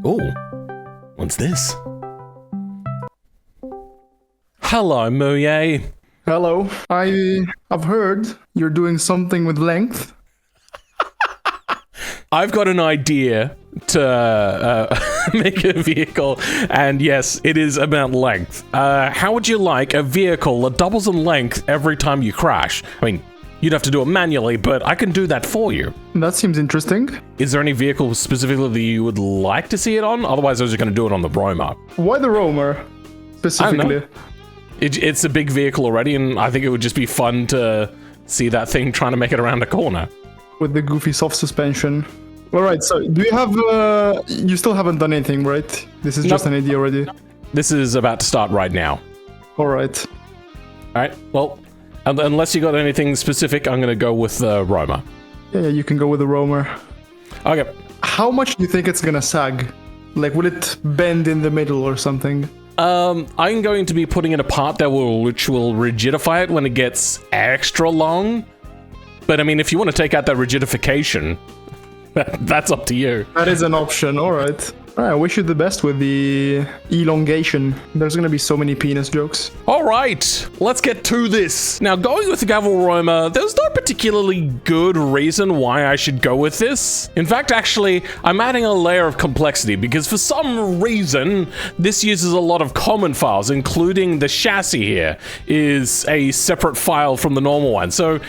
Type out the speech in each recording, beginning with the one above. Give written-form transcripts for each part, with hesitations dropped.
Oh, what's this? Hello, MuYe. Hello. I've heard you're doing something with length. I've got an idea to make a vehicle, and yes, it is about length. How would you like a vehicle that doubles in length every time you crash? I mean, you'd have to do it manually, but I can do that for you. That seems interesting. Is there any vehicle specifically that you would like to see it on? Otherwise, I was just going to do it on the Roma. Why the Roamer, specifically? I don't know. It's a big vehicle already, and I think it would just be fun to see that thing trying to make it around a corner. With the goofy soft suspension. Alright, so do you have... you still haven't done anything, right? This is just an idea already? This is about to start right now. Alright. Alright, well, unless you got anything specific, I'm going to go with the Roma. Yeah, you can go with the Roamer. Okay. How much do you think it's gonna sag? Like, will it bend in the middle or something? I'm going to be putting in a part which will rigidify it when it gets extra long. But I mean, if you want to take out that rigidification, that's up to you. That is an option, alright. I wish you the best with the elongation. There's gonna be so many penis jokes. Alright, let's get to this. Now, going with the Gavel Roma, there's no particularly good reason why I should go with this. In fact, actually, I'm adding a layer of complexity because for some reason, this uses a lot of common files, including the chassis here is a separate file from the normal one. So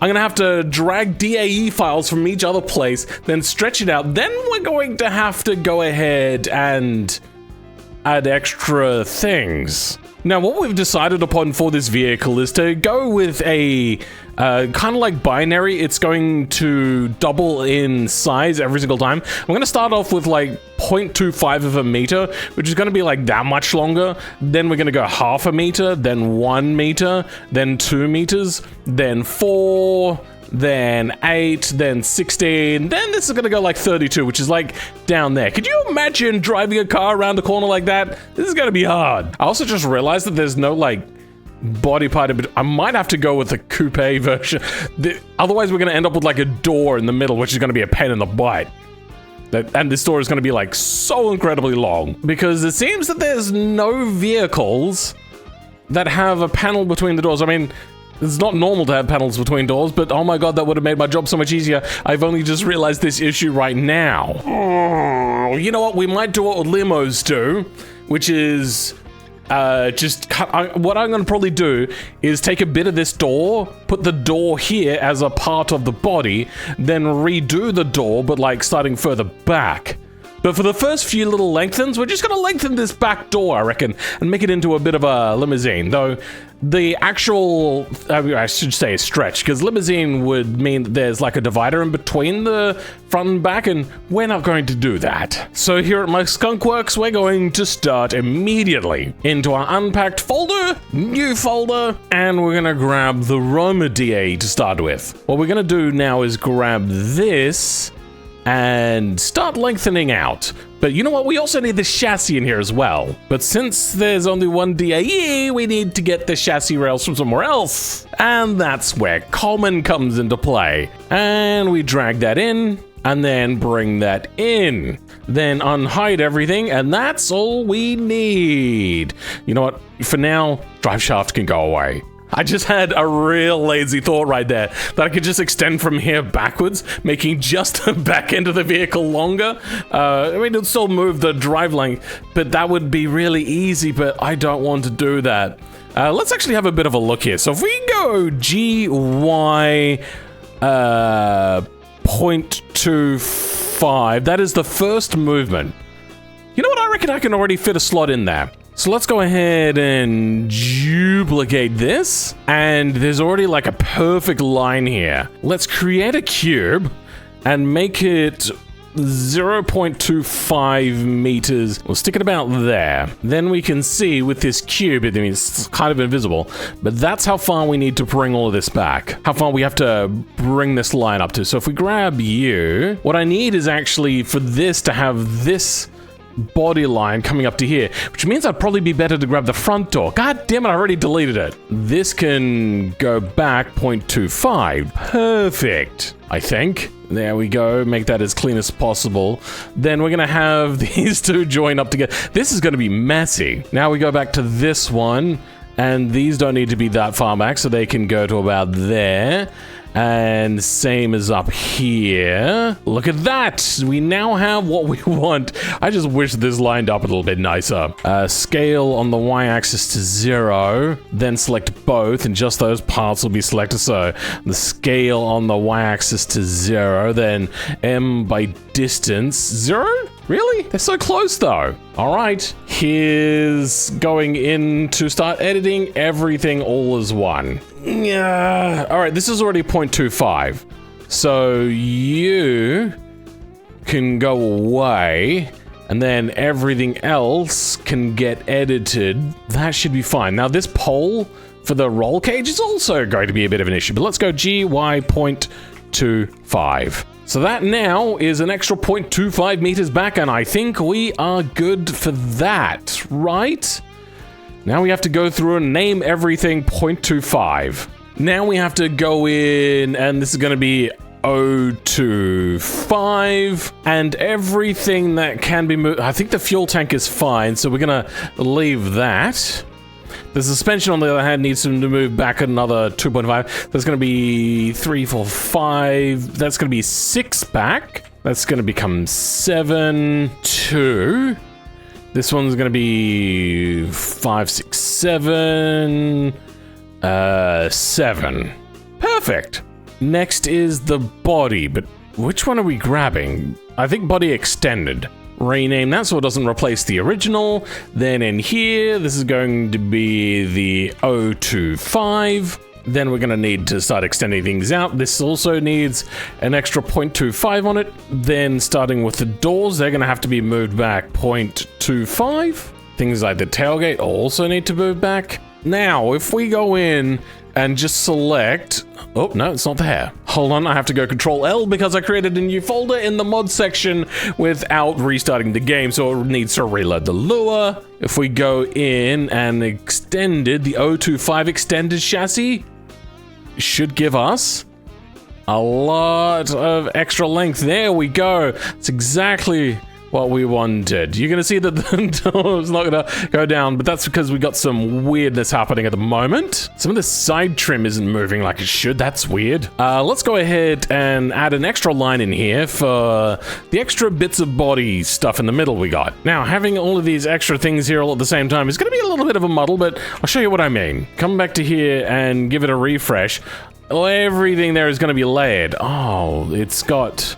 I'm gonna have to drag DAE files from each other place, then stretch it out. Then we're going to have to go ahead and add extra things. Now, what we've decided upon for this vehicle is to go with a kind of like binary. It's going to double in size every single time. I'm going to start off with like 0.25 of a meter, which is going to be like that much longer. Then we're going to go half a meter, then 1 meter, then 2 meters, then 4, then 8, then 16, then this is gonna go like 32, which is like down there. Could you imagine driving a car around a corner like that? This is gonna be hard. I also just realized that there's no like body part, but I might have to go with the coupe version. Otherwise we're gonna end up with like a door in the middle, which is gonna be a pain in the butt. And this door is gonna be like so incredibly long, because it seems that there's no vehicles that have a panel between the doors. I mean, it's not normal to have panels between doors, but oh my god, that would have made my job so much easier. I've only just realized this issue right now. Oh, you know what? We might do what limos do, which is just cut. What I'm going to probably do is take a bit of this door, put the door here as a part of the body, then redo the door, but like starting further back. But for the first few little lengthens, we're just going to lengthen this back door, I reckon, and make it into a bit of a limousine. Though the actual, I should say a stretch, because limousine would mean that there's like a divider in between the front and back, and we're not going to do that. So here at my Skunkworks, we're going to start immediately into our unpacked folder, new folder, and we're going to grab the Roma DA to start with. What we're going to do now is grab this and start lengthening out. But you know what? We also need the chassis in here as well. But since there's only one DAE, we need to get the chassis rails from somewhere else. And that's where Common comes into play. And we drag that in, and then bring that in. Then unhide everything, and that's all we need. You know what? For now, drive shaft can go away. I just had a real lazy thought right there that I could just extend from here backwards, making just the back end of the vehicle longer. I mean, it'll still move the drive length, but that would be really easy, but I don't want to do that. Let's actually have a bit of a look here. So if we go GY 0.25, that is the first movement. You know what? I reckon I can already fit a slot in there. So let's go ahead and duplicate this, and there's already like a perfect line here. Let's create a cube and make it 0.25 meters. We'll stick it about there. Then we can see with this cube, I mean, it's kind of invisible, but that's how far we need to bring all of this back. How far we have to bring this line up to. So if we grab you, what I need is actually for this to have this body line coming up to here, which means I'd probably be better to grab the front door. God damn it, I already deleted it. This can go back 0.25. Perfect, I think. There we go, make that as clean as possible. Then we're gonna have these two join up together. This is gonna be messy. Now we go back to this one, and these don't need to be that far back, so they can go to about there. And same as up here. Look at that! We now have what we want. I just wish this lined up a little bit nicer. Scale on the y-axis to 0, then select both, and just those parts will be selected. So the scale on the y-axis to 0, then M by distance. 0? Really? They're so close though. All right, here's going in to start editing everything all as one. Yeah. All right, this is already 0.25. So you can go away and then everything else can get edited. That should be fine. Now this pole for the roll cage is also going to be a bit of an issue, but let's go GY 0.25. So that now is an extra 0.25 meters back, and I think we are good for that, right? Now we have to go through and name everything 0.25. Now we have to go in, and this is going to be 0.25, and everything that can be moved. I think the fuel tank is fine, so we're going to leave that. The suspension, on the other hand, needs to move back another 2.5. That's going to be 3, 4, 5. That's going to be 6 back. That's going to become 7, 2. This one's going to be 5, 6, 7, 7. Perfect. Next is the body, but which one are we grabbing? I think body extended. Rename that so it doesn't replace the original. Then in here, this is going to be the 0.25. Then we're going to need to start extending things out. This also needs an extra 0.25 on it. Then starting with the doors, they're going to have to be moved back 0.25. Things like the tailgate also need to move back. Now, if we go in and just select... Oh, no, it's not there. Hold on, I have to go Control L because I created a new folder in the mod section without restarting the game, so it needs to reload the lure. If we go in and extended, the 0.25 extended chassis should give us a lot of extra length. There we go. It's exactly what we wanted. You're gonna see that the door is not gonna go down, but that's because we got some weirdness happening at the moment. Some of the side trim isn't moving like it should. That's weird. Let's go ahead and add an extra line in here for the extra bits of body stuff in the middle we got. Now, having all of these extra things here all at the same time is gonna be a little bit of a muddle, but I'll show you what I mean. Come back to here and give it a refresh. Everything there is gonna be layered. Oh, it's got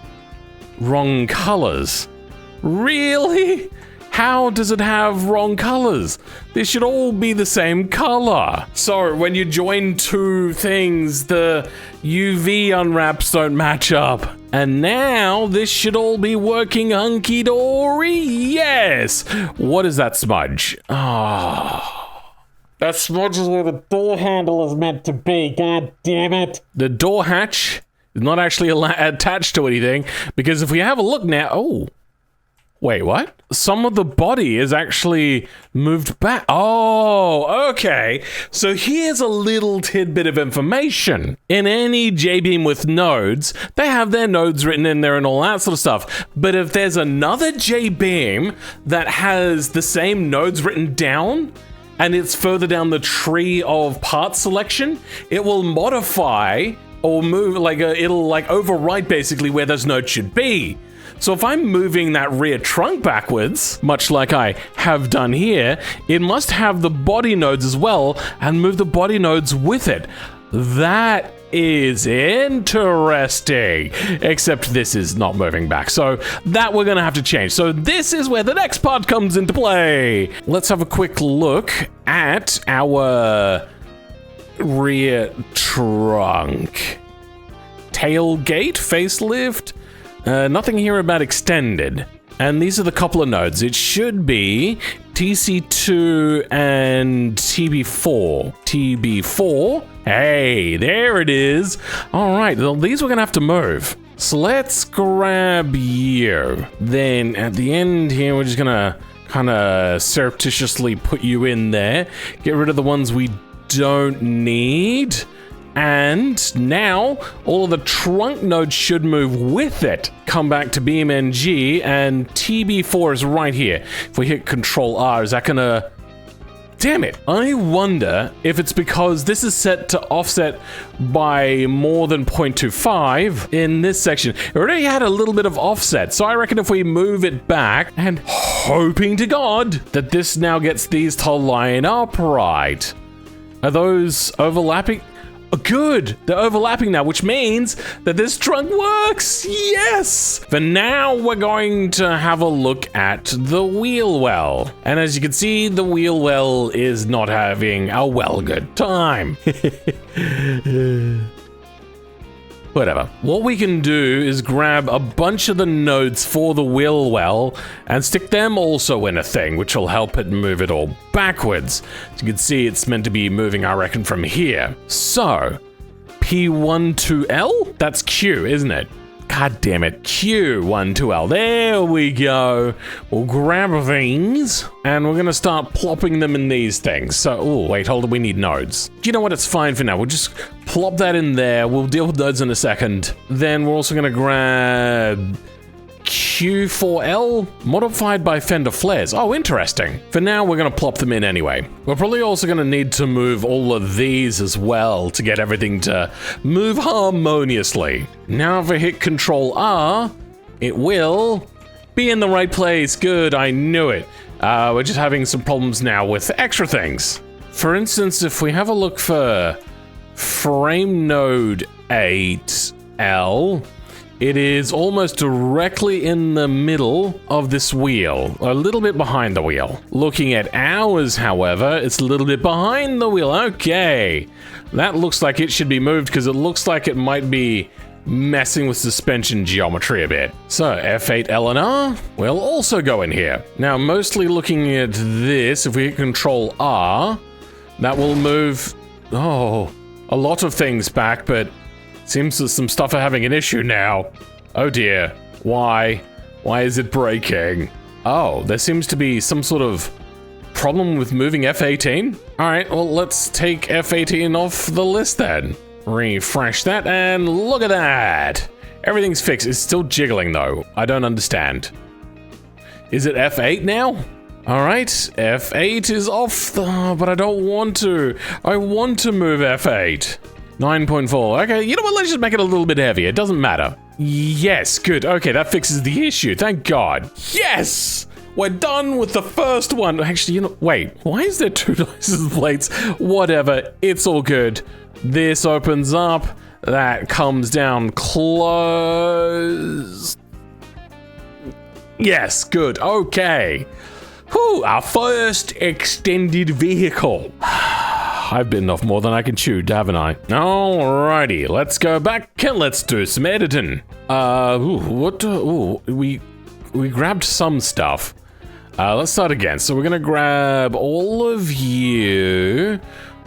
wrong colors. Really? How does it have wrong colors? They should all be the same color. So when you join two things, the UV unwraps don't match up. And now this should all be working hunky-dory. Yes! What is that smudge? Oh. That smudge is where the door handle is meant to be. God damn it. The door hatch is not actually attached to anything, because if we have a look now... Oh. Wait, what? Some of the body is actually moved back. Oh, okay. So here's a little tidbit of information. In any J-beam with nodes, they have their nodes written in there and all that sort of stuff. But if there's another J-beam that has the same nodes written down, and it's further down the tree of part selection, it will modify or move, like it'll like overwrite basically where those nodes should be. So if I'm moving that rear trunk backwards, much like I have done here, it must have the body nodes as well and move the body nodes with it. That is interesting. Except this is not moving back. So that we're gonna have to change. So this is where the next part comes into play. Let's have a quick look at our rear trunk. Tailgate, facelift. Nothing here about extended. And these are the couple of nodes. It should be TC2 and TB4. TB4. Hey, there it is. All right, well, these we're gonna have to move. So let's grab you. Then at the end here, we're just gonna kind of surreptitiously put you in there. Get rid of the ones we don't need. And now all of the trunk nodes should move with it. Come back to BeamNG and TB4 is right here. If we hit Control R, is that gonna... Damn it. I wonder if it's because this is set to offset by more than 0.25 in this section. It already had a little bit of offset, so I reckon if we move it back and hoping to God that this now gets these to line up right. Are those overlapping? Good, they're overlapping now, which means that this trunk works. Yes. For now, we're going to have a look at the wheel well. And as you can see, the wheel well is not having a well good time. Whatever. What we can do is grab a bunch of the nodes for the wheel well and stick them also in a thing, which will help it move it all backwards. As you can see, it's meant to be moving, I reckon, from here. So, P12L? That's Q, isn't it? God damn it. Q12L. There we go. We'll grab these and we're gonna start plopping them in these things. So, oh, wait, hold on, we need nodes. You know what, it's fine for now. We'll just plop that in there. We'll deal with nodes in a second. Then we're also gonna grab Q4L, modified by fender flares. Oh, interesting. For now, we're gonna plop them in anyway. We're probably also gonna need to move all of these as well to get everything to move harmoniously. Now if I hit Control R, it will be in the right place. Good, I knew it. We're just having some problems now with extra things. For instance, if we have a look for frame node 8L, it is almost directly in the middle of this wheel, a little bit behind the wheel. Looking at ours, however, it's a little bit behind the wheel. Okay, that looks like it should be moved because it looks like it might be messing with suspension geometry a bit. So F8L and R will also go in here. Now, mostly looking at this, if we hit Control R, that will move, a lot of things back, but seems that some stuff are having an issue now. Oh dear. Why? Why is it breaking? Oh, there seems to be some sort of problem with moving F18. All right, well, let's take F18 off the list then. Refresh that and look at that. Everything's fixed. It's still jiggling though. I don't understand. Is it F8 now? All right, F8 is off, but I don't want to. I want to move F8. 9.4. Okay, you know what? Let's just make it a little bit heavier. It doesn't matter. Yes, good. Okay, that fixes the issue. Thank God. Yes! We're done with the first one. Actually, you know, wait. Why is there two license plates? Whatever. It's all good. This opens up. That comes down close. Yes, good. Okay. Whew, our first extended vehicle. I've bitten off more than I can chew, haven't I? Alrighty, let's go back and let's do some editing. We grabbed some stuff. Let's start again. So we're gonna grab all of you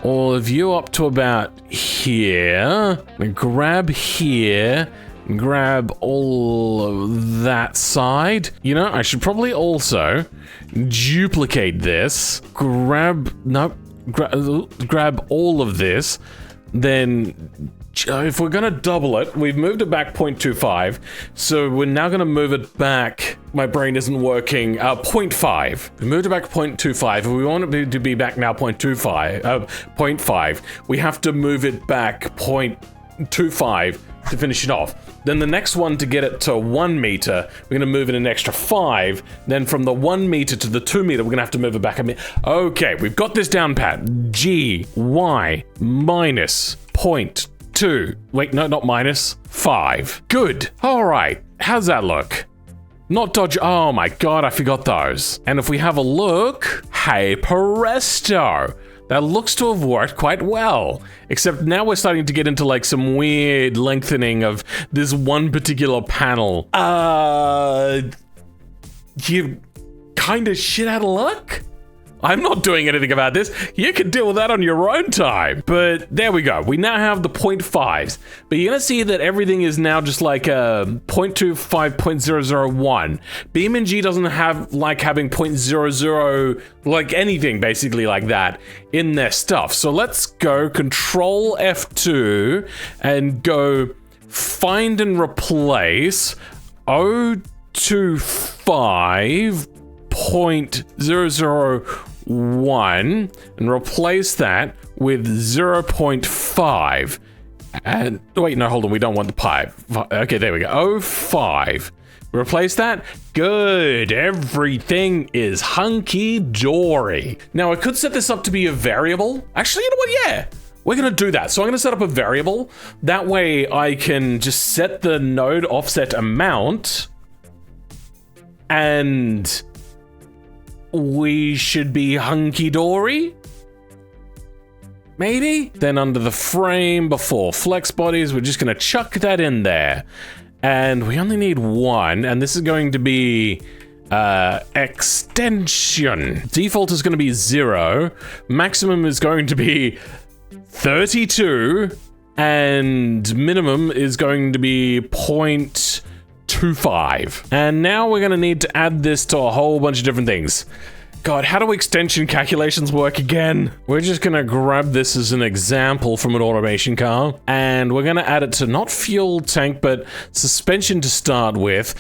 up to about here. Grab here. Grab all of that side. You know, I should probably also duplicate this. Grab all of this, then if we're gonna double it, we've moved it back 0.25, so we're now gonna move it back, my brain isn't working, 0.5. We moved it back 0.25, if we want it to be back now 0.5, we have to move it back 0.25 to finish it off. Then the next one, to get it to 1 meter, we're gonna move it an extra 5. Then from the 1 meter to the 2 meter, we're gonna have to move it back a meter. Okay, we've got this down pat. G, Y, minus 0.2. Wait, no, not minus. 5. Good. All right, how's that look? Not dodge. Oh my God, I forgot those. And if we have a look, hey presto. That looks to have worked quite well, except now we're starting to get into like some weird lengthening of this one particular panel. You kind of shit out of luck? I'm not doing anything about this. You can deal with that on your own time. But there we go. We now have the 0.5s. But you're going to see that everything is now just like 0.25, 0.001. BeamNG doesn't have like having 0.00, like anything basically like that in their stuff. So let's go Control F2 and go find and replace 025.001 and replace that with 0.5. And wait, no, hold on, we don't want the pipe. Okay, there we go. 05. Replace that. Good. Everything is hunky-dory. Now, I could set this up to be a variable. Actually, you know what? Yeah. We're going to do that. So I'm going to set up a variable. That way I can just set the node offset amount and we should be hunky-dory. Maybe? Then under the frame before flex bodies, we're just going to chuck that in there. And we only need one, and this is going to be extension. Default is going to be 0. Maximum is going to be 32, and minimum is going to be 0.25. And now we're going to need to add this to a whole bunch of different things. God, how do extension calculations work again? We're just gonna grab this as an example from an automation car, and we're gonna add it to not fuel tank, but suspension to start with,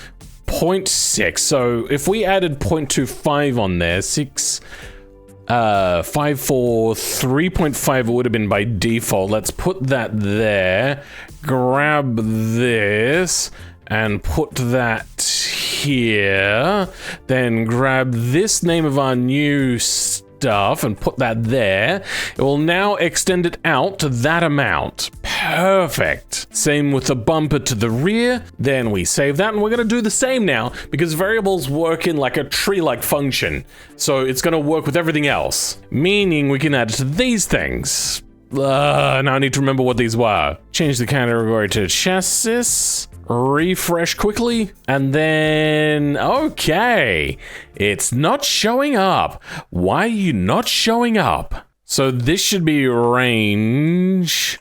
0.6. So if we added 0.25 on there, 6, 5, 4, 3.5 it would have been by default. Let's put that there, grab this, and put that here, then grab this name of our new stuff and put that there. It will now extend it out to that amount. Perfect. Same with the bumper to the rear. Then we save that, and we're going to do the same now because variables work in like a tree-like function. So it's going to work with everything else, meaning we can add it to these things. Now I need to remember what these were. Change the category to chassis. Refresh quickly, and then, okay, it's not showing up. Why are you not showing up? So this should be range,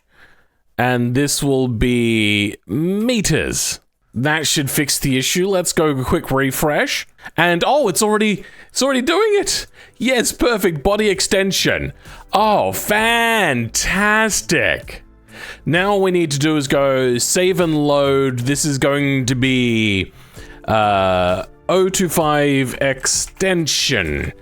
and this will be meters. That should fix the issue. Let's go quick refresh, and oh, it's already doing it. Yes, perfect body extension. Oh, fantastic. Now all we need to do is go save and load. This is going to be 025 extension.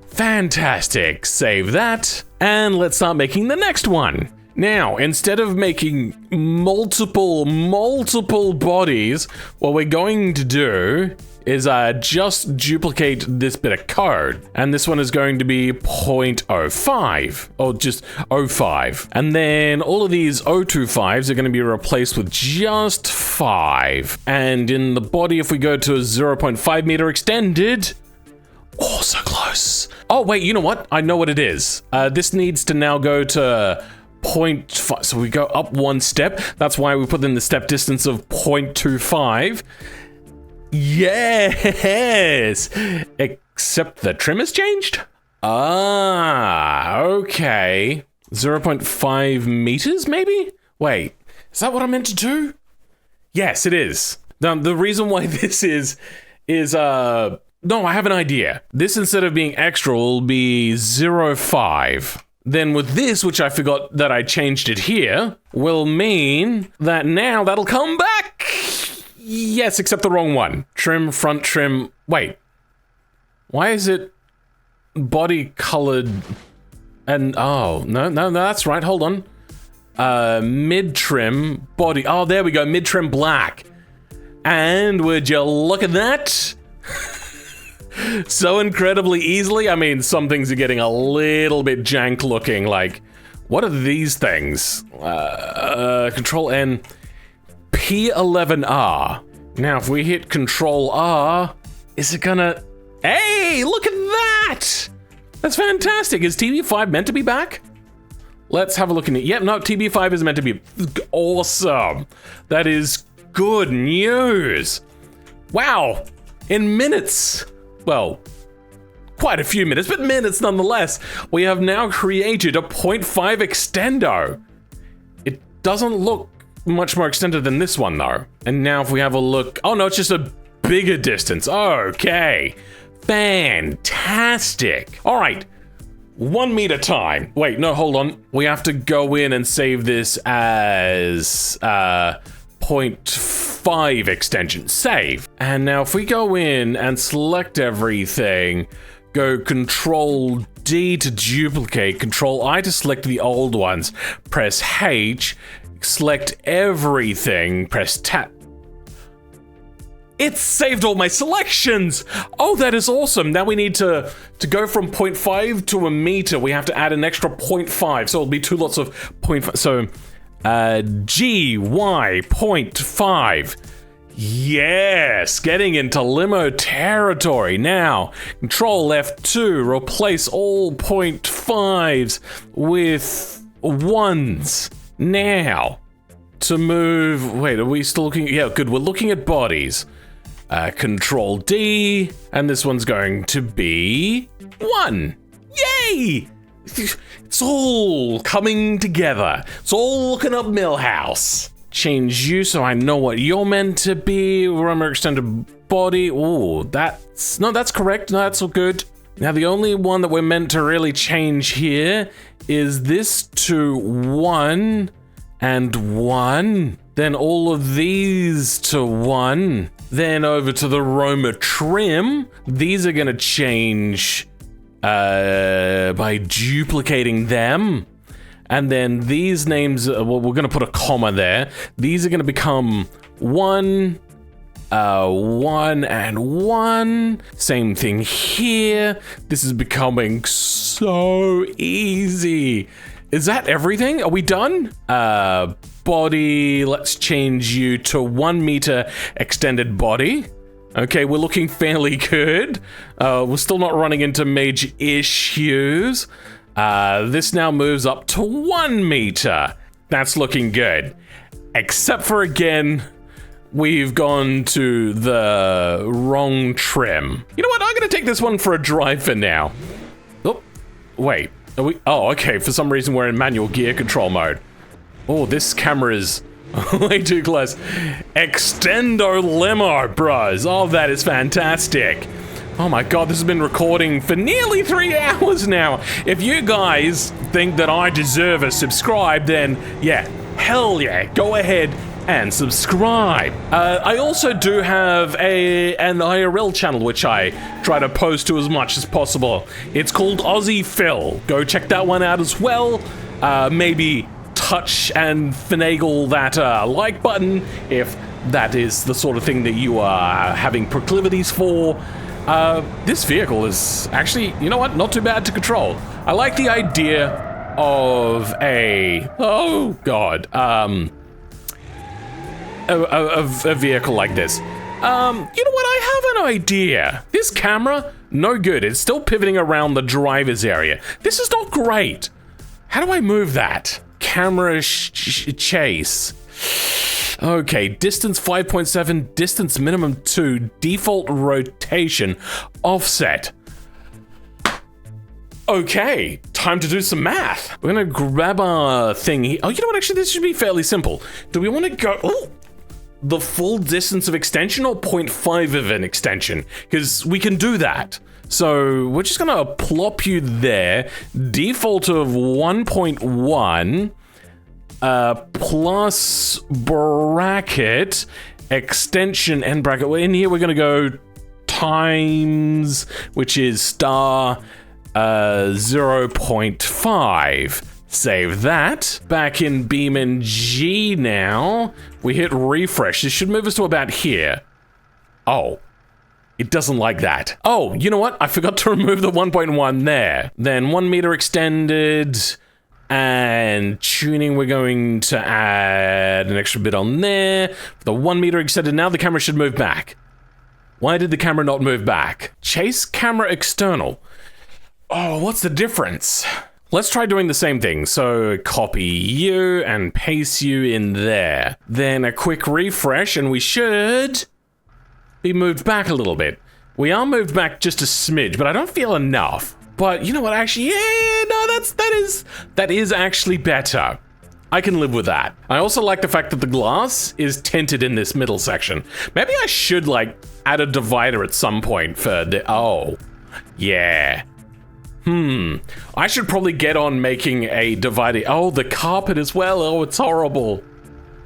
Fantastic. Save that. And let's start making the next one. Now, instead of making multiple bodies, what we're going to do is just duplicate this bit of code. And this one is going to be 0.05, or just 05. And then all of these 025s are going to be replaced with just 5. And in the body, if we go to a 0.5 meter extended, oh, so close. Oh, wait, you know what? I know what it is. This needs to now go to 0.5, so we go up one step. That's why we put in the step distance of 0.25. Yes! Except the trim has changed? Ah, okay. 0.5 meters, maybe? Wait, is that what I meant to do? Yes, it is. Now, the reason why this is no, I have an idea. This, instead of being extra, will be 0.5. Then with this, which I forgot that I changed it here, will mean that now that'll come back. Yes, except the wrong one. Trim, front trim. Wait. Why is it body colored? And oh, no, that's right. Hold on. Mid trim body. Oh, there we go. Mid trim black. And would you look at that? So incredibly easily. I mean, some things are getting a little bit jank looking. Like, what are these things? Control N. P11R. Now, if we hit Control R, is it gonna... Hey, look at that! That's fantastic. Is TB5 meant to be back? Let's have a look in it. Yep, no, TB5 is meant to be awesome. That is good news. Wow, in minutes. Well, quite a few minutes, but minutes nonetheless. We have now created a 0.5 extendo. It doesn't look much more extended than this one though. And now if we have a look, oh no, it's just a bigger distance. Okay, fantastic. All right, 1 meter time. Wait, no, hold on. We have to go in and save this as 0.5 extension, save. And now if we go in and select everything, go Control D to duplicate, Control I to select the old ones, press H, select everything, press tab. It's saved all my selections! Oh, that is awesome. Now we need to go from 0.5 to a meter. We have to add an extra 0.5, so it'll be 2 lots of 0.5. So, G, Y, 0.5. Yes, getting into limo territory. Now, Control F2, replace all 0.5s with 1s. Now, to move, wait, are we still looking? Yeah, good, we're looking at bodies. Control D, and this one's going to be 1. Yay! It's all coming together. It's all looking up Millhouse. Change you so I know what you're meant to be. Rumor extended body. Oh, that's correct. No, that's all good. Now the only one that we're meant to really change here is this to 1 and 1. Then all of these to 1. Then over to the Roma trim. These are gonna change by duplicating them. And then these names, well, we're gonna put a comma there. These are gonna become 1, 1 and 1. Same thing here. This is becoming so easy. Is that everything? Are we done? Body, let's change you to 1 meter extended body. Okay, we're looking fairly good. We're still not running into major issues. This now moves up to 1 meter. That's looking good. Except for, again, we've gone to the wrong trim. You know what? I'm gonna take this one for a drive for now. Oh, wait. Are we? Oh, okay. For some reason, we're in manual gear control mode. Oh, this camera is way too close. Extendo limo, bros. Oh, that is fantastic. Oh my god, this has been recording for nearly 3 hours now. If you guys think that I deserve a subscribe, then yeah, hell yeah, go ahead and subscribe. I also do have an IRL channel which I try to post to as much as possible. It's called Aussie Phil. Go check that one out as well. Maybe touch and finagle that like button if that is the sort of thing that you are having proclivities for. This vehicle is actually, you know what, not too bad to control. I like the idea of a, oh god, a vehicle like this. You know what, I have an idea. This camera, no good. It's still pivoting around the driver's area. This is not great. How do I move that? Camera chase. Okay, distance 5.7, distance minimum 2, default rotation, offset. Okay, time to do some math. We're gonna grab our thing here. Oh, you know what, actually this should be fairly simple. Do we wanna go, oh, the full distance of extension or 0.5 of an extension? Because we can do that. So we're just gonna plop you there, default of 1.1, plus bracket, extension, and bracket. In here we're gonna go times, which is star 0.5. Save that. Back in BeamNG now. We hit refresh. This should move us to about here. Oh. It doesn't like that. Oh, you know what? I forgot to remove the 1.1 there. Then 1 meter extended, and tuning, we're going to add an extra bit on there. The 1 meter extended, now the camera should move back. Why did the camera not move back? Chase camera external. Oh, what's the difference? Let's try doing the same thing. So copy you and paste you in there. Then a quick refresh and we should be moved back a little bit. We are moved back just a smidge, but I don't feel enough. But you know what, actually, yeah, no, that is actually better. I can live with that. I also like the fact that the glass is tinted in this middle section. Maybe I should, like, add a divider at some point for the, oh, yeah. I should probably get on making a divider. Oh, the carpet as well. Oh, it's horrible.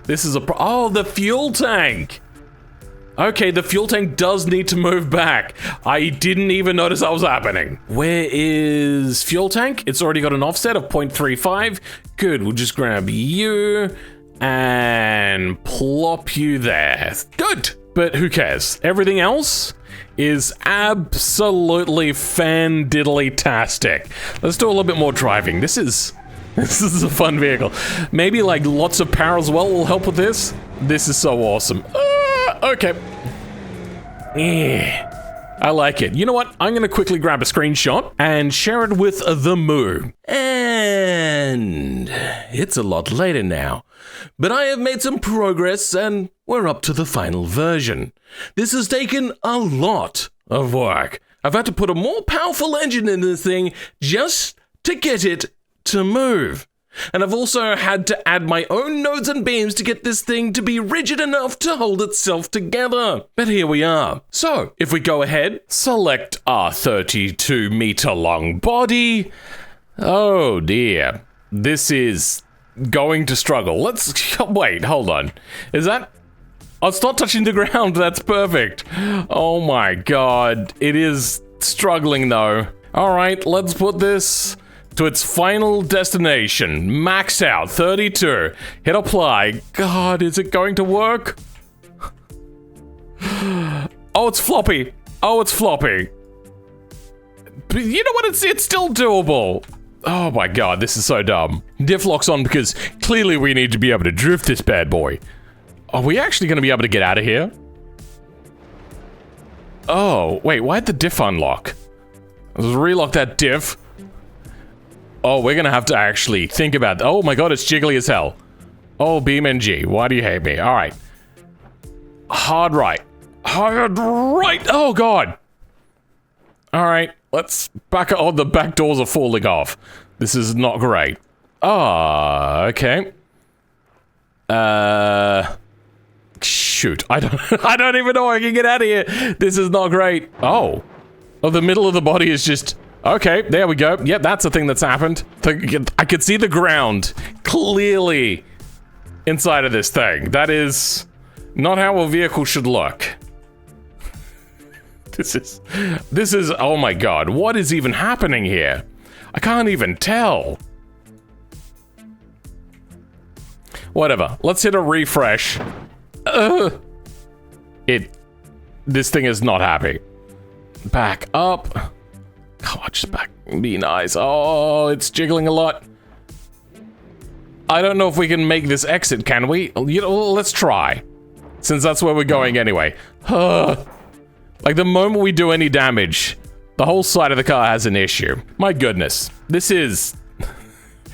This is oh, the fuel tank. Okay, the fuel tank does need to move back. I didn't even notice that was happening. Where is fuel tank? It's already got an offset of 0.35. Good, we'll just grab you and plop you there. Good, but who cares? Everything else is absolutely fan-diddly-tastic. Let's do a little bit more driving. This is a fun vehicle. Maybe like lots of power as well will help with this. This is so awesome. Okay. Yeah, I like it. You know what? I'm gonna quickly grab a screenshot and share it with the Moo. And it's a lot later now, but I have made some progress and we're up to the final version. This has taken a lot of work. I've had to put a more powerful engine in this thing just to get it to move. And I've also had to add my own nodes and beams to get this thing to be rigid enough to hold itself together. But here we are. So, if we go ahead, select our 32-meter long body. Oh dear. This is going to struggle. Let's, wait, hold on. Is that, oh, it's not touching the ground. That's perfect. Oh my god. It is struggling though. All right, let's put this to its final destination. Max out, 32. Hit apply. God, is it going to work? Oh, it's floppy. Oh, it's floppy. But you know what? It's still doable. Oh my god, this is so dumb. Diff locks on because clearly we need to be able to drift this bad boy. Are we actually going to be able to get out of here? Oh, wait, why'd the diff unlock? Let's relock that diff. Oh, we're gonna have to actually think about that. Oh my god, it's jiggly as hell. Oh, BeamNG, why do you hate me? All right. Hard right. Hard right. Oh god. All right, let's back up. Oh, the back doors are falling off. This is not great. Ah, okay. Shoot. I don't even know how I can get out of here. This is not great. Oh. Oh, the middle of the body is just... Okay, there we go. Yep, that's the thing that's happened. I could see the ground clearly inside of this thing. That is not how a vehicle should look. This is, oh my god, what is even happening here? I can't even tell. Whatever, let's hit a refresh. This thing is not happy. Back up. Come on, just back. Be nice. Oh, it's jiggling a lot. I don't know if we can make this exit, can we? You know, let's try. Since that's where we're going anyway. Like, the moment we do any damage, the whole side of the car has an issue. My goodness. This is...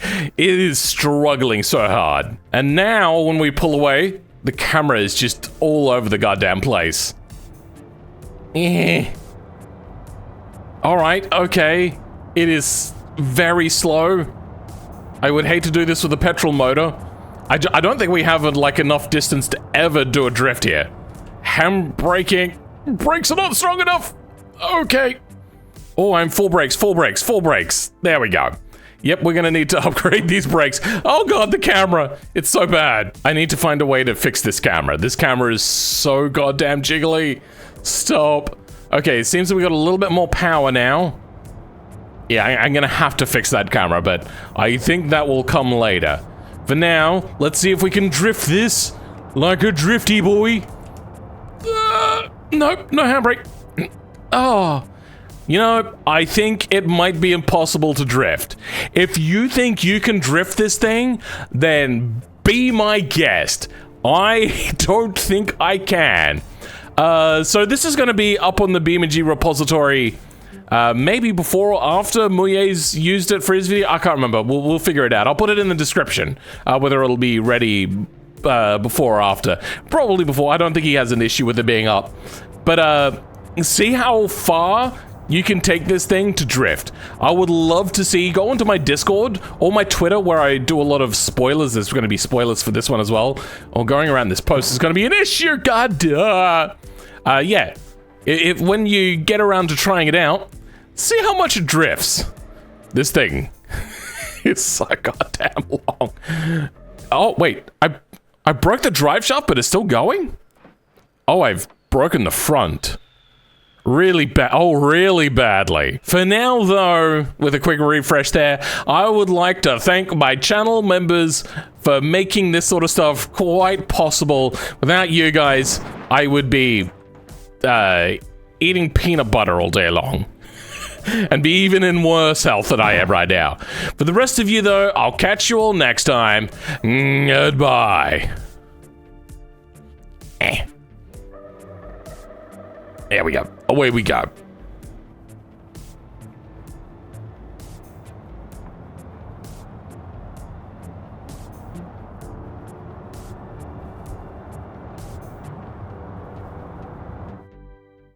it is struggling so hard. And now, when we pull away, the camera is just all over the goddamn place. Alright, okay. It is very slow. I would hate to do this with a petrol motor. I don't think we have like enough distance to ever do a drift here. Handbraking. Brakes are not strong enough. Okay. Oh, I'm full brakes, full brakes, full brakes. There we go. Yep, we're gonna need to upgrade these brakes. Oh god, the camera. It's so bad. I need to find a way to fix this camera. This camera is so goddamn jiggly. Stop. Okay, it seems that we got a little bit more power now. Yeah, I'm gonna have to fix that camera, but I think that will come later. For now, let's see if we can drift this like a drifty boy. Nope, no handbrake. Oh, you know, I think it might be impossible to drift. If you think you can drift this thing, then be my guest. I don't think I can. So this is going to be up on the BeamNG repository, maybe before or after MuYe's used it for his video. I can't remember. We'll figure it out. I'll put it in the description, whether it'll be ready before or after. Probably before. I don't think he has an issue with it being up. But See how far you can take this thing to drift. I would love to see, go into my Discord or my Twitter where I do a lot of spoilers. There's going to be spoilers for this one as well. Or going around this post is going to be an issue, god duh. Yeah. When you get around to trying it out, see how much it drifts. This thing is so goddamn long. Oh, wait. I broke the drive shaft, but it's still going? Oh, I've broken the front. Really bad. Oh, really badly. For now, though, with a quick refresh there, I would like to thank my channel members for making this sort of stuff quite possible. Without you guys, I would be eating peanut butter all day long. And be even in worse health than I am right now. For the rest of you, though, I'll catch you all next time. Goodbye. There we go. Away we go.